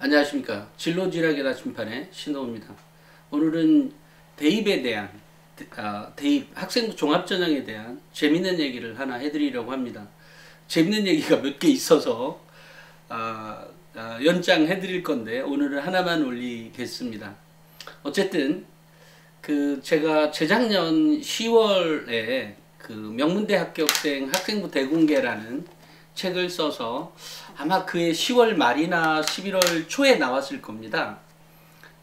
안녕하십니까. 진로지략의 나침판의 신동호입니다. 오늘은 대입에 대한 대입 학생부 종합전형에 대한 재밌는 얘기를 하나 해드리려고 합니다. 재밌는 얘기가 몇 개 있어서 연장해드릴 건데 오늘은 하나만 올리겠습니다. 어쨌든 제가 재작년 10월에 명문대 합격생 학생부 대공개라는 책을 써서 아마 그해 10월 말이나 11월 초에 나왔을 겁니다.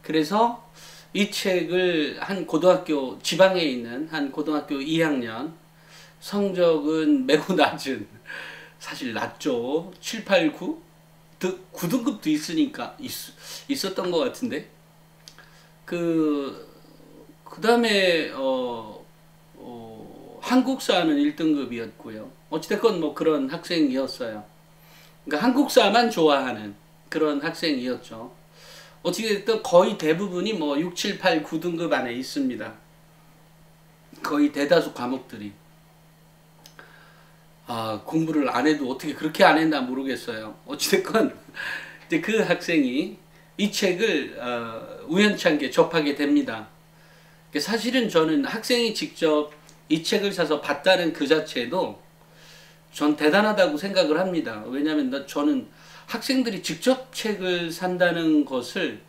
그래서 이 책을 한 고등학교, 지방에 있는 한 고등학교 2학년, 성적은 매우 낮은, 사실 낮죠. 7, 8, 9? 9등급도 있었던 것 같은데. 그 다음에, 한국사는 1등급이었고요. 어찌됐건 뭐 그런 학생이었어요. 그러니까 한국사만 좋아하는 그런 학생이었죠. 어찌됐든 거의 대부분이 뭐 6, 7, 8, 9등급 안에 있습니다. 거의 대다수 과목들이. 공부를 안 해도 어떻게 그렇게 안 했나 모르겠어요. 어찌됐건 이제 그 학생이 이 책을 우연찮게 접하게 됩니다. 사실은 저는 학생이 직접 이 책을 사서 봤다는 그 자체도 전 대단하다고 생각을 합니다. 왜냐하면 저는 학생들이 직접 책을 산다는 것을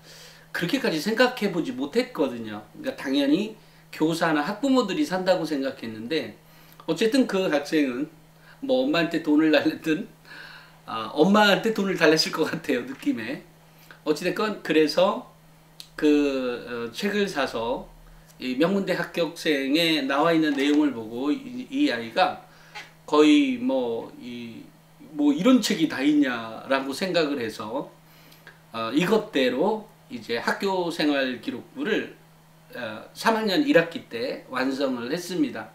그렇게까지 생각해 보지 못했거든요. 그러니까 당연히 교사나 학부모들이 산다고 생각했는데 어쨌든 그 학생은 뭐 엄마한테 돈을 달랬든 엄마한테 돈을 달랬을 것 같아요, 느낌에. 어찌됐건 그래서 책을 사서 이 명문대 합격생에 나와 있는 내용을 보고 이 아이가 거의 뭐 이런 책이 다 있냐라고 생각을 해서 이것대로 이제 학교생활 기록부를 3학년 1학기 때 완성을 했습니다.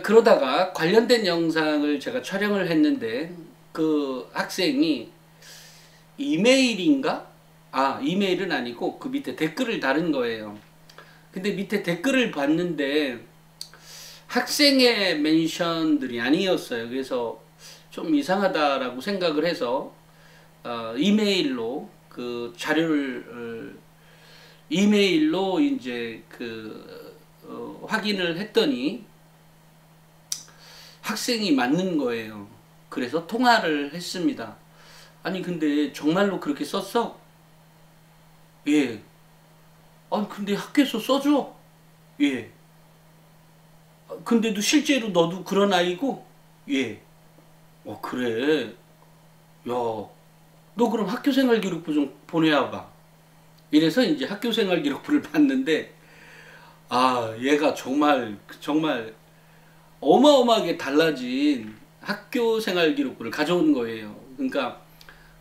그러다가 관련된 영상을 제가 촬영을 했는데 그 학생이 이메일인가? 이메일은 아니고 그 밑에 댓글을 다른 거예요. 근데 밑에 댓글을 봤는데 학생의 멘션들이 아니었어요. 그래서 좀 이상하다라고 생각을 해서 이메일로 그 자료를 이메일로 이제 확인을 했더니 학생이 맞는 거예요. 그래서 통화를 했습니다. 아니 근데 정말로 그렇게 썼어? 예. 아니 근데 학교에서 써줘. 예. 근데도 실제로 너도 그런 아이고? 예. 그래. 야, 너 그럼 학교생활 기록부 좀 보내와봐. 이래서 이제 학교생활 기록부를 봤는데 얘가 정말 어마어마하게 달라진 학교생활 기록부를 가져온 거예요. 그러니까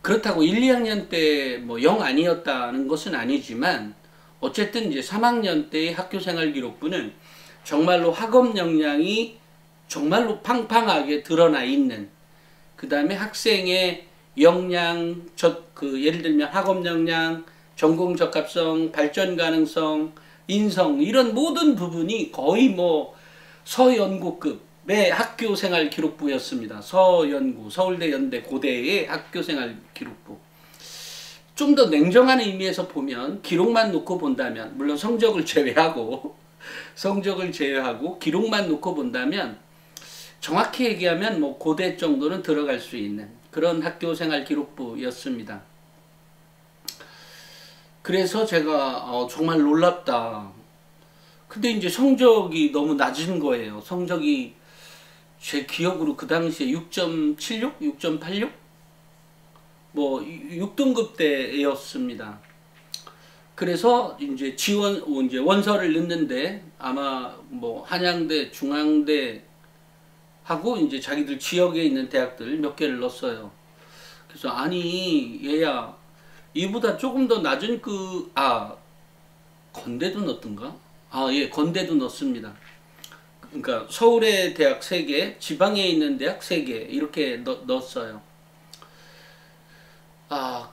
그렇다고 1, 2학년 때 뭐 0 아니었다는 것은 아니지만 어쨌든 이제 3학년 때의 학교생활 기록부는 정말로 학업 역량이 정말로 팡팡하게 드러나 있는, 그 다음에 학생의 역량, 예를 들면 학업 역량, 전공 적합성, 발전 가능성, 인성, 이런 모든 부분이 거의 뭐 서연고급의 학교생활 기록부였습니다. 서연고, 서울대, 연대, 고대의 학교생활 기록부. 좀 더 냉정한 의미에서 보면, 기록만 놓고 본다면, 물론 성적을 제외하고 기록만 놓고 본다면 정확히 얘기하면 뭐 고대 정도는 들어갈 수 있는 그런 학교생활 기록부였습니다. 그래서 제가 정말 놀랍다. 근데 이제 성적이 너무 낮은 거예요. 성적이 제 기억으로 그 당시에 6.76? 6.86? 뭐 6등급 대였습니다. 그래서 이제 이제 원서를 넣는데 아마 뭐 한양대, 중앙대 하고 이제 자기들 지역에 있는 대학들 몇 개를 넣었어요. 그래서 아니 얘야 이보다 조금 더 낮은 건대도 넣었던가? 예, 건대도 넣었습니다. 그러니까 서울의 대학 3개, 지방에 있는 대학 3개 이렇게 넣었어요.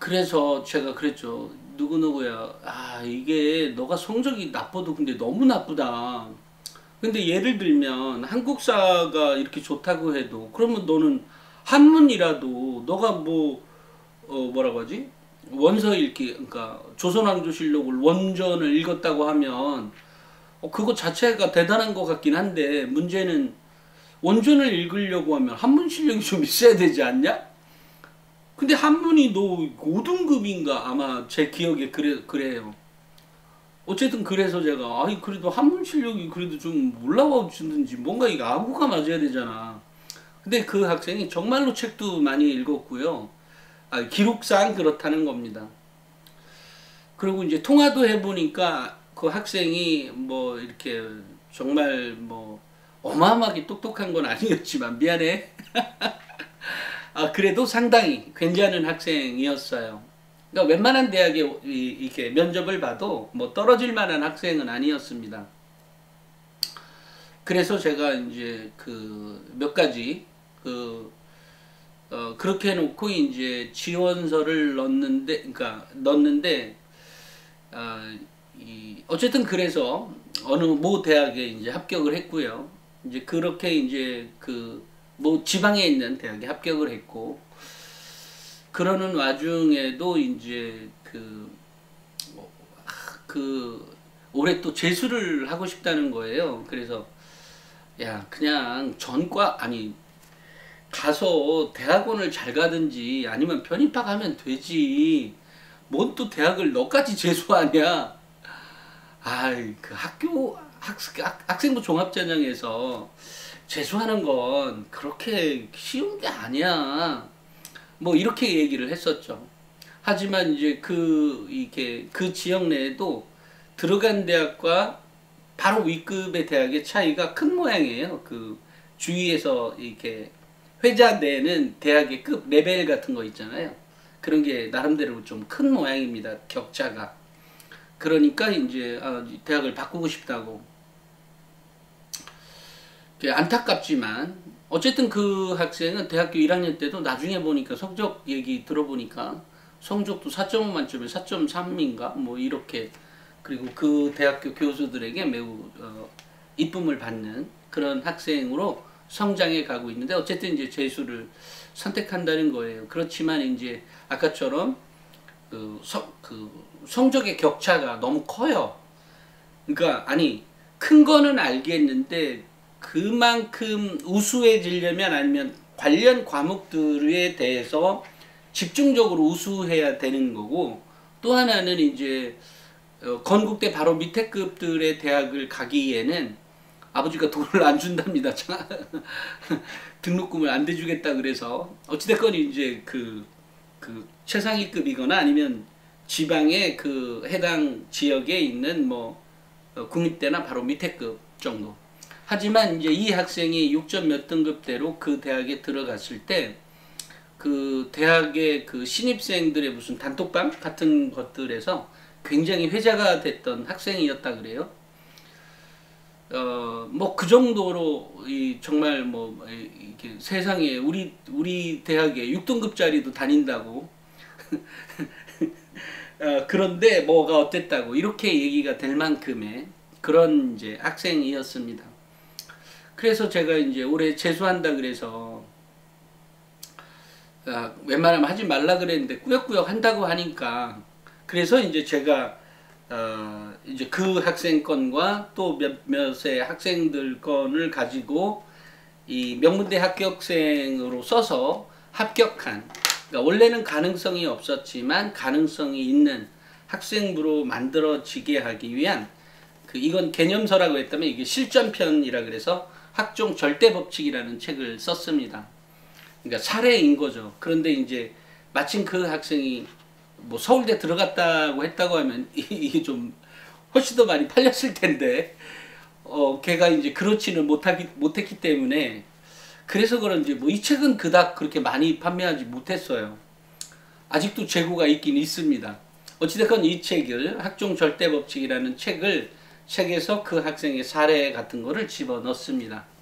그래서 제가 그랬죠. 누구누구야. 이게 너가 성적이 나빠도 근데 너무 나쁘다. 근데 예를 들면 한국사가 이렇게 좋다고 해도 그러면 너는 한문이라도 너가 뭐라고 하지? 원서 읽기, 그러니까 조선왕조실록을 원전을 읽었다고 하면 그거 자체가 대단한 것 같긴 한데, 문제는 원전을 읽으려고 하면 한문 실력이 좀 있어야 되지 않냐? 근데 한문이 너 5등급인가 아마 제 기억에 그래요. 어쨌든 그래서 제가 아이 그래도 한문 실력이 그래도 좀 올라와 주든지 뭔가 이게 아구가 맞아야 되잖아. 근데 그 학생이 정말로 책도 많이 읽었고요. 기록상 그렇다는 겁니다. 그리고 이제 통화도 해보니까 그 학생이 뭐 이렇게 정말 뭐 어마어마하게 똑똑한 건 아니었지만 미안해. 그래도 상당히 괜찮은 학생이었어요. 그러니까 웬만한 대학에 이렇게 면접을 봐도 뭐 떨어질 만한 학생은 아니었습니다. 그래서 제가 이제 그 몇 가지 그렇게 해놓고 이제 지원서를 넣었는데 어쨌든 그래서 어느 모 대학에 이제 합격을 했고요. 이제 그렇게 이제 그 뭐 지방에 있는 대학에 합격을 했고, 그러는 와중에도 이제 올해 또 재수를 하고 싶다는 거예요. 그래서 야 그냥 가서 대학원을 잘 가든지 아니면 편입학하면 되지. 뭔 또 대학을 너까지 재수하냐? 그 학생부 종합전형에서 재수하는 건 그렇게 쉬운 게 아니야. 뭐 이렇게 얘기를 했었죠. 하지만 이제 그 지역 내에도 들어간 대학과 바로 윗급의 대학의 차이가 큰 모양이에요. 그 주위에서 이렇게 회자되는 대학의 급 레벨 같은 거 있잖아요. 그런 게 나름대로 좀 큰 모양입니다. 격차가. 그러니까 이제 대학을 바꾸고 싶다고. 안타깝지만 어쨌든 그 학생은 대학교 1학년 때도 나중에 보니까 성적 얘기 들어보니까 성적도 4.5 만점에 4.3인가 뭐 이렇게, 그리고 그 대학교 교수들에게 매우 이쁨을 받는 그런 학생으로 성장해 가고 있는데, 어쨌든 이제 재수를 선택한다는 거예요. 그렇지만 이제 아까처럼 성적의 격차가 너무 커요. 그러니까 큰 거는 알겠는데 그만큼 우수해지려면, 아니면 관련 과목들에 대해서 집중적으로 우수해야 되는 거고, 또 하나는 이제 건국대 바로 밑에 급들의 대학을 가기에는 아버지가 돈을 안 준답니다. 등록금을 안 대주겠다 그래서 어찌됐건 이제 그 최상위급이거나 아니면 지방의 그 해당 지역에 있는 뭐 국립대나 바로 밑에 급 정도. 하지만 이제 이 학생이 6점 몇 등급대로 그 대학에 들어갔을 때 그 대학의 그 신입생들의 무슨 단톡방 같은 것들에서 굉장히 회자가 됐던 학생이었다 그래요. 뭐 그 정도로 정말 뭐 이렇게 세상에 우리 대학에 6등급짜리도 다닌다고. 그런데 뭐가 어땠다고 이렇게 얘기가 될 만큼의 그런 이제 학생이었습니다. 그래서 제가 이제 올해 재수한다 그래서 웬만하면 하지 말라 그랬는데 꾸역꾸역 한다고 하니까, 그래서 이제 제가 이제 그 학생 건과 또 몇몇의 학생들 건을 가지고 이 명문대 합격생으로 써서 합격한, 그러니까 원래는 가능성이 없었지만 가능성이 있는 학생부로 만들어지게 하기 위한 이건 개념서라고 했다면 이게 실전편이라 그래서 학종 절대 법칙이라는 책을 썼습니다. 그러니까 사례인 거죠. 그런데 이제 마침 그 학생이 뭐 서울대 들어갔다고 했다고 하면 이게 좀 훨씬 더 많이 팔렸을 텐데 걔가 이제 그렇지는 못했기 때문에, 그래서 그런지 뭐 이 책은 그닥 그렇게 많이 판매하지 못했어요. 아직도 재고가 있긴 있습니다. 어찌됐건 이 책을 학종 절대 법칙이라는 책에서 그 학생의 사례 같은 거를 집어넣습니다.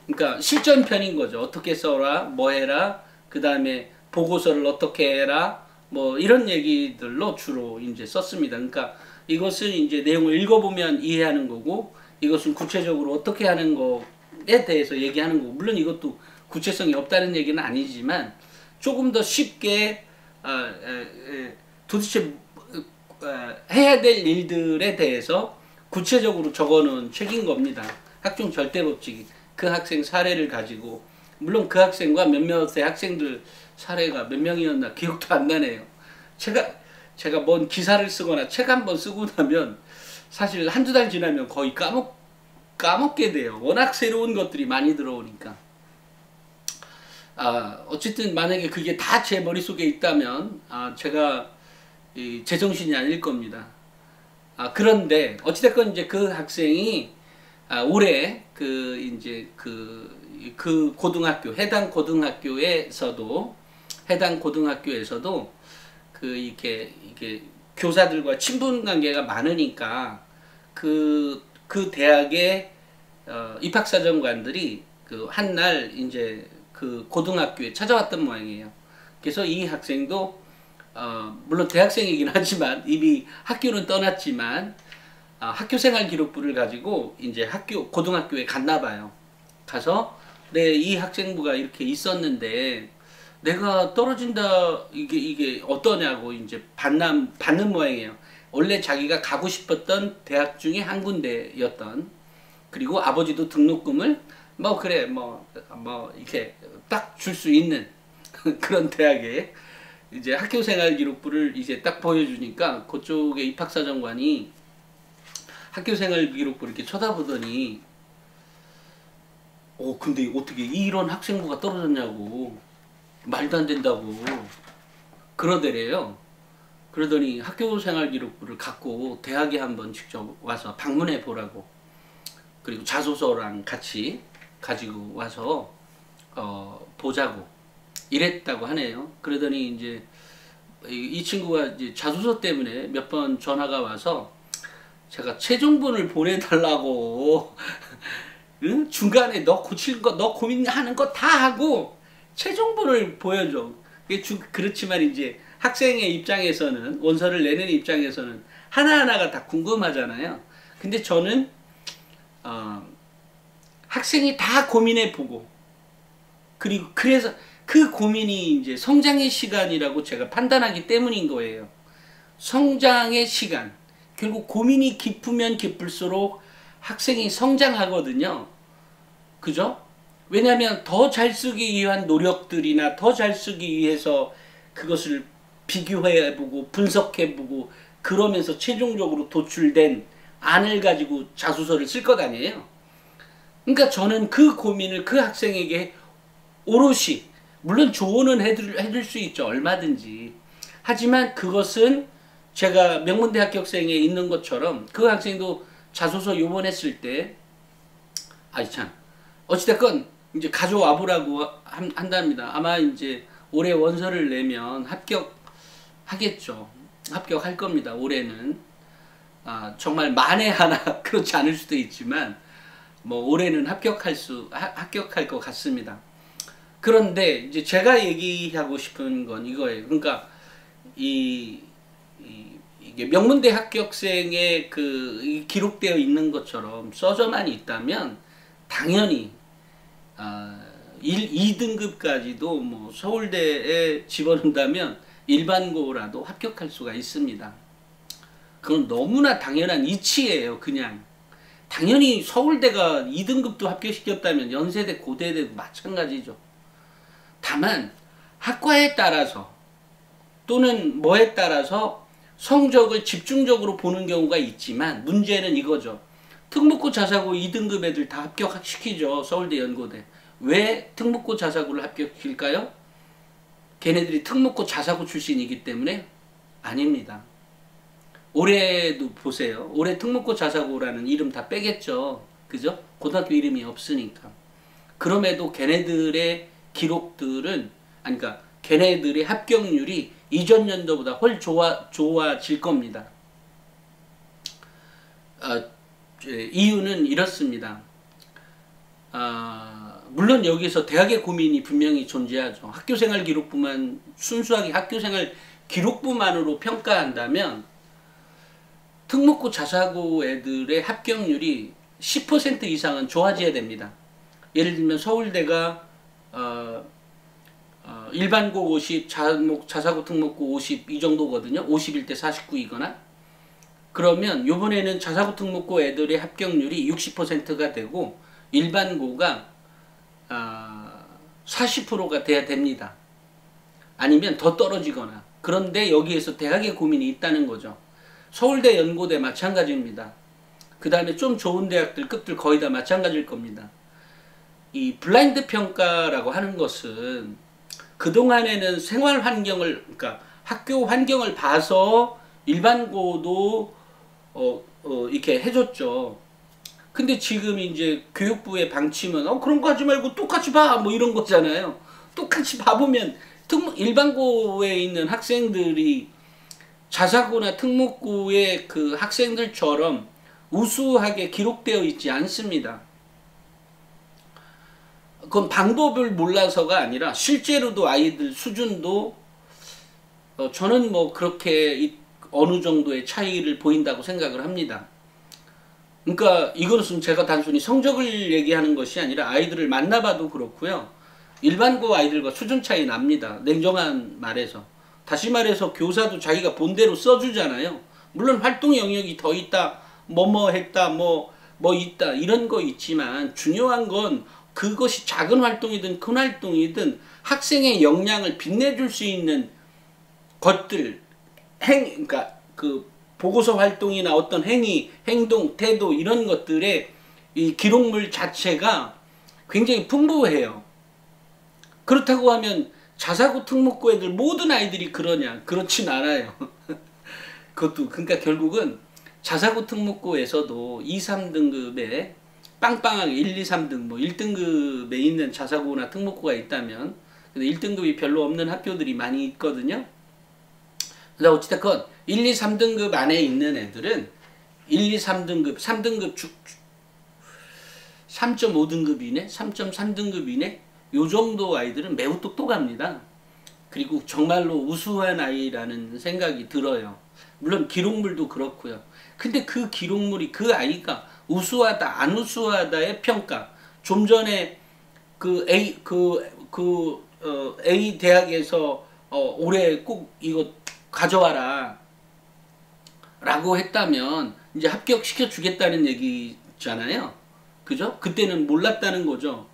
그러니까 실전편인 거죠. 어떻게 써라, 뭐 해라, 그 다음에 보고서를 어떻게 해라, 뭐 이런 얘기들로 주로 이제 썼습니다. 그러니까 이것은 이제 내용을 읽어보면 이해하는 거고, 이것은 구체적으로 어떻게 하는 거에 대해서 얘기하는 거고, 물론 이것도 구체성이 없다는 얘기는 아니지만 조금 더 쉽게 도대체 해야 될 일들에 대해서 구체적으로 적어놓은 책인 겁니다. 학종 절대법칙. 그 학생 사례를 가지고, 물론 그 학생과 몇몇의 학생들 사례가 몇 명이었나 기억도 안 나네요. 제가 뭔 기사를 쓰거나 책 한 번 쓰고 나면 사실 한두 달 지나면 거의 까먹게 돼요. 워낙 새로운 것들이 많이 들어오니까. 어쨌든 만약에 그게 다 제 머릿속에 있다면 제가 제정신이 아닐 겁니다. 그런데 어찌됐건 이제 그 학생이 올해 그 고등학교, 해당 고등학교에서도 이게 교사들과 친분 관계가 많으니까 그 대학의 입학사정관들이 한날 이제 그 고등학교에 찾아왔던 모양이에요. 그래서 이 학생도 물론 대학생이긴 하지만 이미 학교는 떠났지만 학교생활 기록부를 가지고 이제 고등학교에 갔나 봐요. 가서 이 학생부가 이렇게 있었는데 내가 떨어진다 이게 어떠냐고 이제 받는 모양이에요. 원래 자기가 가고 싶었던 대학 중에 한 군데였던, 그리고 아버지도 등록금을 이렇게 딱 줄 수 있는 그런 대학에 이제 학교생활 기록부를 이제 딱 보여주니까 그쪽의 입학사정관이 학교생활 기록부를 이렇게 쳐다보더니 근데 어떻게 이런 학생부가 떨어졌냐고, 말도 안 된다고 그러더래요. 그러더니 학교생활 기록부를 갖고 대학에 한번 직접 와서 방문해 보라고, 그리고 자소서랑 같이 가지고 와서 보자고 이랬다고 하네요. 그러더니 이제 이 친구가 이제 자소서 때문에 몇 번 전화가 와서 제가 최종본을 보내달라고 응? 중간에 너 고칠 거, 너 고민하는 거 다 하고 최종본을 보여줘. 그렇지만 이제 학생의 입장에서는, 원서를 내는 입장에서는 하나하나가 다 궁금하잖아요. 근데 저는 학생이 다 고민해 보고, 그리고 그래서 그 고민이 이제 성장의 시간이라고 제가 판단하기 때문인 거예요. 성장의 시간. 결국 고민이 깊으면 깊을수록 학생이 성장하거든요. 그죠? 왜냐하면 더 잘 쓰기 위한 노력들이나 더 잘 쓰기 위해서 그것을 비교해보고 분석해보고 그러면서 최종적으로 도출된 안을 가지고 자소서를 쓸 것 아니에요. 그러니까 저는 그 고민을 그 학생에게 오롯이, 물론 조언은 해줄 수 있죠. 얼마든지. 하지만 그것은 제가 명문대 합격생에 있는 것처럼 그 학생도 자소서 요번했을 때 어찌됐건 이제 가져와 보라고 한답니다. 아마 이제 올해 원서를 내면 합격하겠죠. 합격할 겁니다. 올해는. 정말 만에 하나 그렇지 않을 수도 있지만 뭐 올해는 합격할 것 같습니다. 그런데 이제 제가 얘기하고 싶은 건 이거예요. 그러니까 이게 명문대 합격생의 기록되어 있는 것처럼 써져만 있다면 당연히 2등급까지도 뭐 서울대에 집어넣는다면 일반고라도 합격할 수가 있습니다. 그건 너무나 당연한 이치예요. 그냥 당연히 서울대가 2등급도 합격시켰다면 연세대, 고대대도 마찬가지죠. 다만 학과에 따라서 또는 뭐에 따라서 성적을 집중적으로 보는 경우가 있지만 문제는 이거죠. 특목고 자사고 2등급 애들 다 합격시키죠. 서울대, 연고대. 왜 특목고 자사고를 합격시킬까요? 걔네들이 특목고 자사고 출신이기 때문에? 아닙니다. 올해도 보세요. 올해 특목고 자사고라는 이름 다 빼겠죠. 그죠? 고등학교 이름이 없으니까. 그럼에도 걔네들의 기록들은, 그러니까 걔네들의 합격률이 이전 연도보다 훨 좋아질 겁니다. 이유는 이렇습니다. 물론 여기서 대학의 고민이 분명히 존재하죠. 학교생활 기록부만, 순수하게 학교생활 기록부만으로 평가한다면 특목고 자사고 애들의 합격률이 10% 이상은 좋아져야 됩니다. 예를 들면 서울대가 일반고 50, 자사고 특목고 50 이 정도거든요. 51대 49이거나. 그러면 요번에는 자사고 특목고 애들의 합격률이 60%가 되고 일반고가 40%가 돼야 됩니다. 아니면 더 떨어지거나. 그런데 여기에서 대학의 고민이 있다는 거죠. 서울대, 연고대 마찬가지입니다. 그 다음에 좀 좋은 대학들 급들 거의 다 마찬가지일 겁니다. 이 블라인드 평가라고 하는 것은 그동안에는 생활 환경을, 그러니까 학교 환경을 봐서 일반고도 이렇게 해줬죠. 근데 지금 이제 교육부의 방침은 그런 거 하지 말고 똑같이 봐 뭐 이런 거잖아요. 똑같이 봐보면 일반고에 있는 학생들이 자사고나 특목고의 그 학생들처럼 우수하게 기록되어 있지 않습니다. 그건 방법을 몰라서가 아니라 실제로도 아이들 수준도 저는 뭐 그렇게 어느 정도의 차이를 보인다고 생각을 합니다. 그러니까 이것은 제가 단순히 성적을 얘기하는 것이 아니라 아이들을 만나봐도 그렇고요. 일반고 아이들과 수준 차이 납니다. 냉정한 말에서. 다시 말해서 교사도 자기가 본대로 써주잖아요. 물론 활동 영역이 더 있다, 뭐뭐 했다, 뭐 있다 이런 거 있지만 중요한 건 그것이 작은 활동이든 큰 활동이든 학생의 역량을 빛내줄 수 있는 것들, 그러니까 그 보고서 활동이나 어떤 행위, 행동, 태도 이런 것들의 이 기록물 자체가 굉장히 풍부해요. 그렇다고 하면 자사고 특목고 애들 모든 아이들이 그러냐? 그렇진 않아요. 그것도 그러니까 결국은 자사고 특목고에서도 2, 3등급에 빵빵하게 1, 2, 3등 뭐 1등급에 있는 자사고나 특목고가 있다면 근데 1등급이 별로 없는 학교들이 많이 있거든요. 근데 어찌됐건 1, 2, 3등급 안에 있는 애들은 1, 2, 3등급, 3등급 3.5등급이네? 3.3등급이네? 요 정도 아이들은 매우 똑똑합니다. 그리고 정말로 우수한 아이라는 생각이 들어요. 물론 기록물도 그렇고요. 근데 그 기록물이 그 아이가 우수하다, 안 우수하다의 평가. 좀 전에 A 대학에서 올해 꼭 이거 가져와라 라고 했다면 이제 합격시켜 주겠다는 얘기잖아요. 그죠? 그때는 몰랐다는 거죠.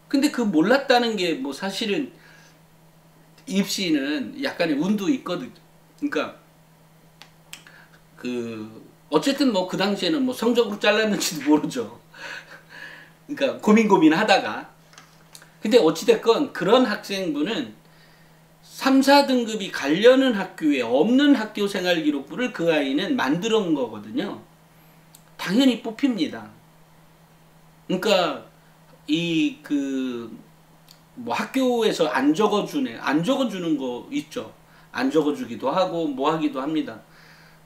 근데 그 몰랐다는 게 뭐 사실은 입시는 약간의 운도 있거든. 그러니까 어쨌든 뭐 그 당시에는 뭐 성적으로 잘랐는지도 모르죠. 그러니까 고민하다가 근데 어찌됐건 그런 학생분은 3, 4등급이 가려는 학교에 없는 학교 생활 기록부를 그 아이는 만들어 온 거거든요. 당연히 뽑힙니다. 그러니까 뭐 학교에서 안 적어주는 거 있죠. 안 적어주기도 하고 뭐 하기도 합니다.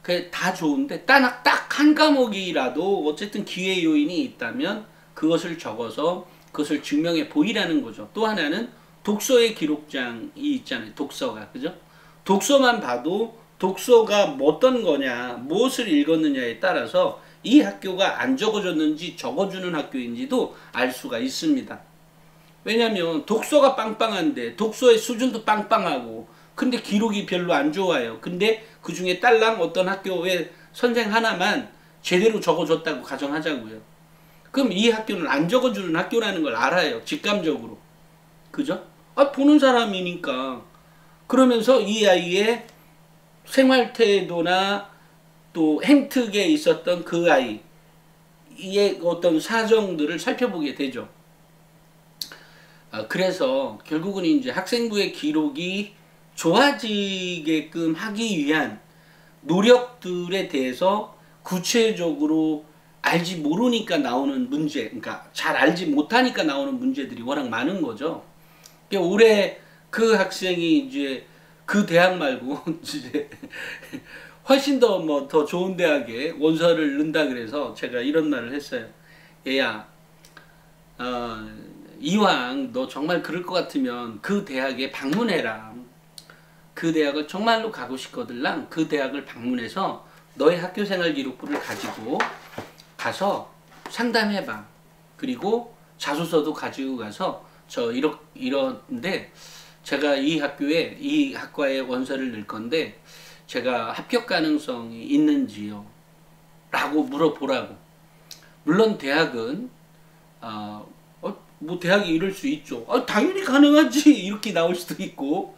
그게 다 좋은데 딱 한 과목이라도 어쨌든 기회 요인이 있다면 그것을 적어서 그것을 증명해 보이라는 거죠. 또 하나는 독서의 기록장이 있잖아요. 독서가. 그죠? 독서만 봐도 독서가 어떤 거냐, 무엇을 읽었느냐에 따라서 이 학교가 안 적어줬는지 적어주는 학교인지도 알 수가 있습니다. 왜냐면 독서가 빵빵한데 독서의 수준도 빵빵하고 근데 기록이 별로 안 좋아요. 근데 그 중에 딸랑 어떤 학교의 선생 하나만 제대로 적어줬다고 가정하자고요. 그럼 이 학교는 안 적어주는 학교라는 걸 알아요. 직감적으로. 그죠? 보는 사람이니까. 그러면서 이 아이의 생활태도나 또 행특에 있었던 그 아이의 어떤 사정들을 살펴보게 되죠. 그래서 결국은 이제 학생부의 기록이 좋아지게끔 하기 위한 노력들에 대해서 구체적으로 알지 모르니까 나오는 문제, 그러니까 잘 알지 못하니까 나오는 문제들이 워낙 많은 거죠. 그러니까 올해 그 학생이 이제 그 대학 말고 이제 훨씬 더 좋은 대학에 원서를 넣는다 그래서 제가 이런 말을 했어요. 얘야, 이왕 너 정말 그럴 것 같으면 그 대학에 방문해라. 그 대학을 정말로 가고 싶거들랑 그 대학을 방문해서 너의 학교생활 기록부를 가지고 가서 상담해봐. 그리고 자소서도 가지고 가서 저 이런데 제가 이 학교에 이 학과에 원서를 넣을 건데 제가 합격 가능성이 있는지요? 라고 물어보라고. 물론 대학은 뭐 대학이 이럴 수 있죠. 당연히 가능하지 이렇게 나올 수도 있고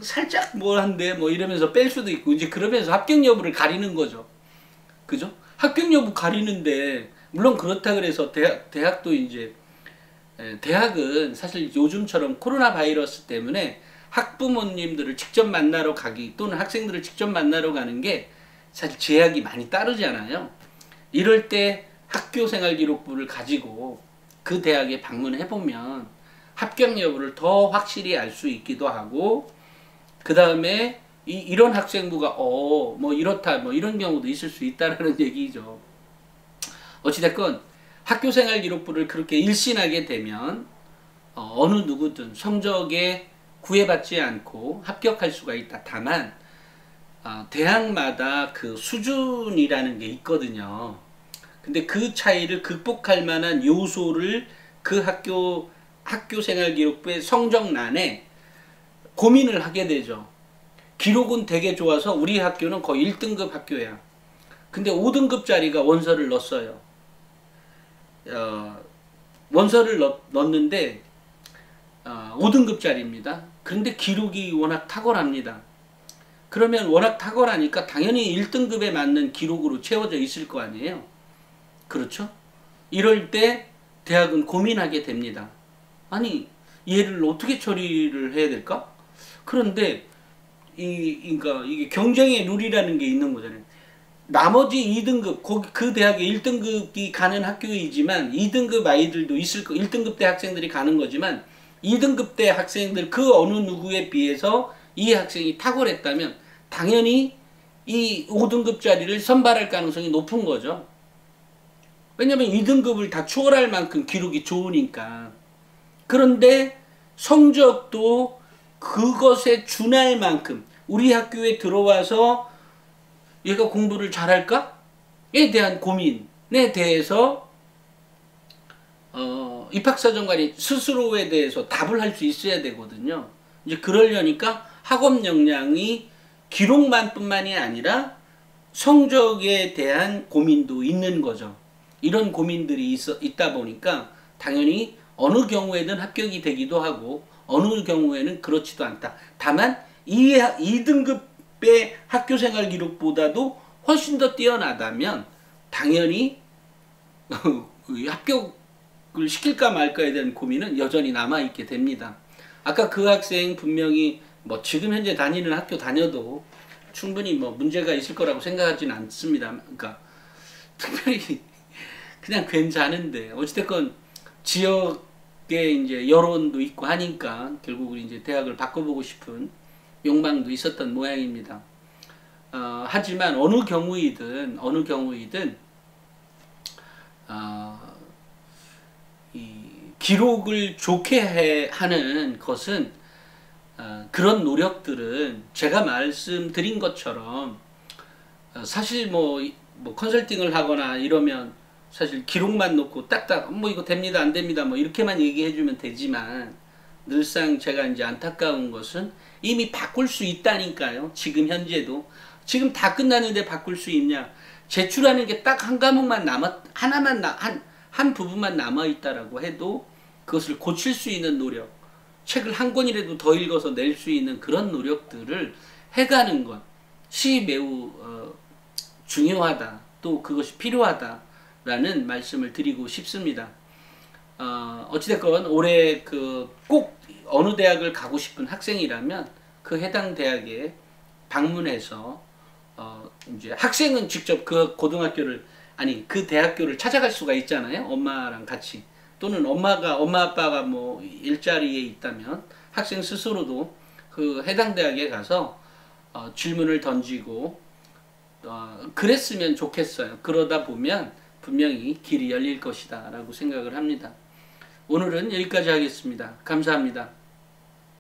살짝 뭐 한데 뭐 이러면서 뺄 수도 있고 이제 그러면서 합격 여부를 가리는 거죠. 그죠? 합격 여부 가리는데 물론 그렇다 그래서 대학도 이제 대학은 사실 요즘처럼 코로나 바이러스 때문에 학부모님들을 직접 만나러 가기 또는 학생들을 직접 만나러 가는 게 사실 제약이 많이 따르잖아요. 이럴 때 학교생활기록부를 가지고 그 대학에 방문해 보면 합격 여부를 더 확실히 알 수 있기도 하고 그 다음에 이런 학생부가 뭐 이렇다 뭐 이런 경우도 있을 수 있다라는 얘기죠. 어찌됐건 학교생활기록부를 그렇게 일신하게 되면 어느 누구든 성적에 구애받지 않고 합격할 수가 있다. 다만 대학마다 그 수준이라는 게 있거든요. 근데 그 차이를 극복할 만한 요소를 그 학교생활기록부의 성적란에 고민을 하게 되죠. 기록은 되게 좋아서 우리 학교는 거의 1등급 학교야. 근데 5등급짜리가 원서를 넣었어요. 원서를 넣었는데 5등급짜리입니다. 그런데 기록이 워낙 탁월합니다. 그러면 워낙 탁월하니까 당연히 1등급에 맞는 기록으로 채워져 있을 거 아니에요. 그렇죠? 이럴 때 대학은 고민하게 됩니다. 아니 얘를 어떻게 처리를 해야 될까? 그런데 그러니까 이게 경쟁의 룰이라는 게 있는 거잖아요. 나머지 2등급 그 대학에 1등급이 가는 학교이지만 2등급 아이들도 있을 거 1등급 대 학생들이 가는 거지만 2등급 대 학생들 그 어느 누구에 비해서 이 학생이 탁월했다면 당연히 이 5등급짜리를 선발할 가능성이 높은 거죠. 왜냐면 2등급을 다 추월할 만큼 기록이 좋으니까. 그런데 성적도 그것에 준할 만큼 우리 학교에 들어와서 얘가 공부를 잘할까?에 대한 고민에 대해서 입학사정관이 스스로에 대해서 답을 할 수 있어야 되거든요. 이제 그러려니까 학업 역량이 기록만 뿐만이 아니라 성적에 대한 고민도 있는 거죠. 이런 고민들이 있다 보니까 당연히 어느 경우에는 합격이 되기도 하고 어느 경우에는 그렇지도 않다. 다만 2등급의 학교생활 기록보다도 훨씬 더 뛰어나다면 당연히 합격을 시킬까 말까에 대한 고민은 여전히 남아있게 됩니다. 아까 그 학생 분명히 뭐 지금 현재 다니는 학교 다녀도 충분히 뭐 문제가 있을 거라고 생각하지는 않습니다. 그러니까 특별히 그냥 괜찮은데 어찌됐건 지역에 이제 여론도 있고 하니까 결국은 이제 대학을 바꿔보고 싶은 욕망도 있었던 모양입니다. 하지만 어느 경우이든 이 기록을 좋게 하는 것은 그런 노력들은 제가 말씀드린 것처럼 사실 뭐 컨설팅을 하거나 이러면 사실 기록만 놓고 딱딱 뭐 이거 됩니다 안 됩니다 뭐 이렇게만 얘기해 주면 되지만 늘상 제가 이제 안타까운 것은 이미 바꿀 수 있다니까요. 지금 현재도 지금 다 끝났는데 바꿀 수 있냐? 제출하는 게 딱 한 과목만 한 부분만 남아 있다라고 해도 그것을 고칠 수 있는 노력, 책을 한 권이라도 더 읽어서 낼 수 있는 그런 노력들을 해가는 것이 매우 중요하다. 또 그것이 필요하다라는 말씀을 드리고 싶습니다. 어찌됐건 올해 꼭 어느 대학을 가고 싶은 학생이라면 그 해당 대학에 방문해서 이제 학생은 직접 그 고등학교를 그 대학교를 찾아갈 수가 있잖아요. 엄마랑 같이. 또는 엄마 아빠가 뭐 일자리에 있다면 학생 스스로도 그 해당 대학에 가서 질문을 던지고 그랬으면 좋겠어요. 그러다 보면 분명히 길이 열릴 것이다 라고 생각을 합니다. 오늘은 여기까지 하겠습니다. 감사합니다.